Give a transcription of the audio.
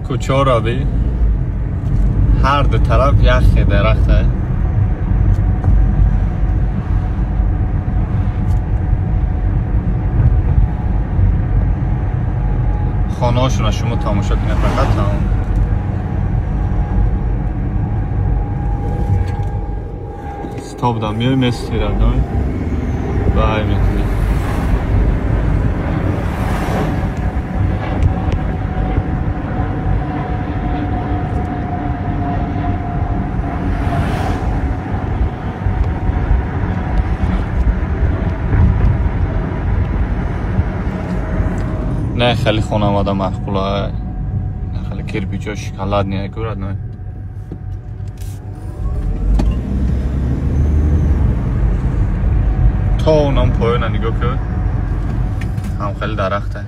کوچه را بی هر دو طرف یخ درخته. خانه هاشون شما تماشا کنید فقط هم ستاپ دام میایم استیراد نای بای میکنیم. نه خیلی خانواده معقوله، نه خیلی کرپیچاش کلاد نیه گورد نه. تا اونم پایونه نگاه که هم خیلی درخته.